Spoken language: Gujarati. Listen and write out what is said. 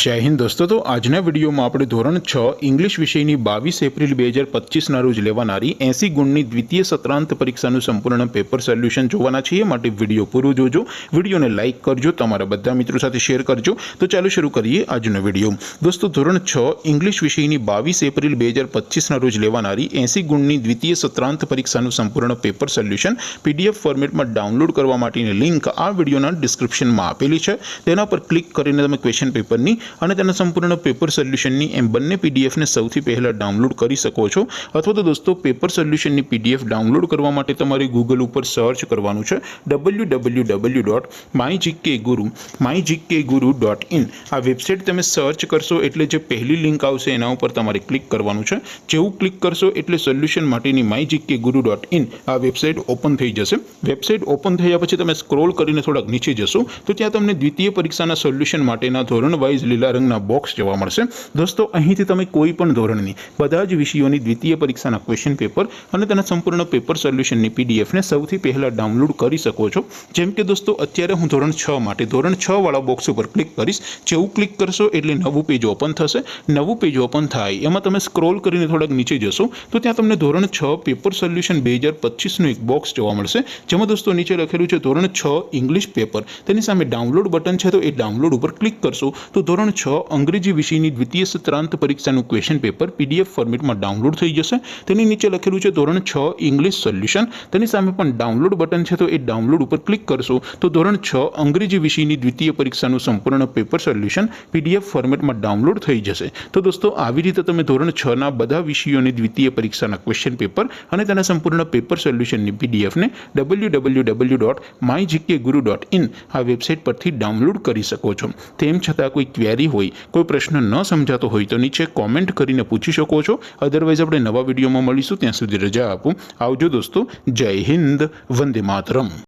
जय हिंद दोस्तों। तो आजना विडियो में આપણે ધોરણ 6 ઇંગ્લિશ વિષયની 22 એપ્રિલ 2025 ના રોજ લેવાનારી 80 ગુણની દ્વિતીય સત્રાંત પરીક્ષાનું સંપૂર્ણ પેપર સોલ્યુશન જોવાના છીએ। માટે વિડિયો પૂરો જોજો, વિડિયોને લાઈક કરજો, તમારા બધા મિત્રો સાથે શેર કરજો। તો ચાલો શરૂ કરીએ આજનો વિડિયો। દોસ્તો ધોરણ 6 ઇંગ્લિશ વિષયની 22 એપ્રિલ 2025 ના રોજ લેવાનારી 80 ગુણની દ્વિતીય સત્રાંત પરીક્ષાનું સંપૂર્ણ પેપર સોલ્યુશન પીડીએફ ફોર્મેટમાં ડાઉનલોડ કરવા માટેની લિંક આ વિડિયોના ડિસ્ક્રિપ્શનમાં આપેલી છે। તેના પર ક્લિક કરીને તમે ક્વેશ્ચન પેપરની અને તેના સંપૂર્ણ પેપર સોલ્યુશનની એમ બંને પીડીએફને સૌથી પહેલા ડાઉનલોડ કરી શકો છો। અથવા તો દોસ્તો પેપર સોલ્યુશનની પીડીએફ ડાઉનલોડ કરવા માટે તમારે ગૂગલ ઉપર સર્ચ કરવાનું છે www.mygkguru.in। આ વેબસાઇટ તમે સર્ચ કરશો એટલે જે પહેલી લિંક આવશે એના ઉપર તમારે ક્લિક કરવાનું છે। જેવું ક્લિક કરશો એટલે સોલ્યુશન માટેની mygkguru.in આ વેબસાઇટ ઓપન થઈ જશે। વેબસાઇટ ઓપન થયા પછી તમે સ્ક્રોલ કરીને થોડાક નીચે જશો તો ત્યાં તમને દ્વિતીય પરીક્ષાના સોલ્યુશન માટેના ધોરણ વાઇઝ લીલા રંગના બોક્સ જોવા મળશે। દોસ્તો અહીંથી તમે કોઈ પણ ધોરણની બધા જ વિષયોની દ્વિતીય પરીક્ષાના ક્વેશ્ચન પેપર અને તેના સંપૂર્ણ પેપર સોલ્યુશનની પીડીએફને સૌથી પહેલા ડાઉનલોડ કરી શકો છો। જેમ કે દોસ્તો અત્યારે હું ધોરણ 6 માટે ધોરણ 6 વાળા બોક્સ ઉપર ક્લિક કરીશ। જેવું ક્લિક કરશો એટલે નવું પેજ ઓપન થશે। નવું પેજ ઓપન થાય એમાં તમે સ્ક્રોલ કરીને થોડાક નીચે જશો તો ત્યાં તમને ધોરણ 6 પેપર સોલ્યુશન 2025નું એક બોક્સ જોવા મળશે। જેમાં દોસ્તો નીચે લખેલું છે ધોરણ 6 ઇંગ્લિશ પેપર, તેની સામે ડાઉનલોડ બટન છે તો એ ડાઉનલોડ ઉપર ક્લિક કરશો તો ધોરણ 6 અંગ્રેજી વિષયની દ્વિતીય સત્રાંત પરીક્ષાનું ક્વેશ્ચન પેપર પીડીએફ ફોર્મેટમાં ડાઉનલોડ થઈ જશે। તેની નીચે લખેલું છે ધોરણ 6 ઇંગ્લિશ સોલ્યુશન, તેની સામે પણ ડાઉનલોડ બટન છે તો એ ડાઉનલોડ ઉપર ક્લિક કરશો તો ધોરણ 6 અંગ્રેજી વિષયની દ્વિતીય પરીક્ષાનું સંપૂર્ણ પેપર સોલ્યુશન પીડીએફ ફોર્મેટમાં ડાઉનલોડ થઈ જશે। તો દોસ્તો આવી રીતે તમે ધોરણ 6 ના બધા વિષયોની દ્વિતીય પરીક્ષાના ક્વેશ્ચન પેપર અને તેના સંપૂર્ણ પેપર સોલ્યુશનની પીડીએફને www.mygkguru.in આ વેબસાઇટ પરથી ડાઉનલોડ કરી શકો છો। તેમ છતાં કોઈ ક્વેરી હોય, કોઈ પ્રશ્ન ન સમજાતો હોય તો નીચે કોમેન્ટ કરીને પૂછી શકો છો। અધરવાઇઝ આપણે નવા વિડીયોમાં મળીશું, ત્યાં સુધી રજા આપો। આવજો દોસ્તો, જય હિન્દ, વંદે માતરમ।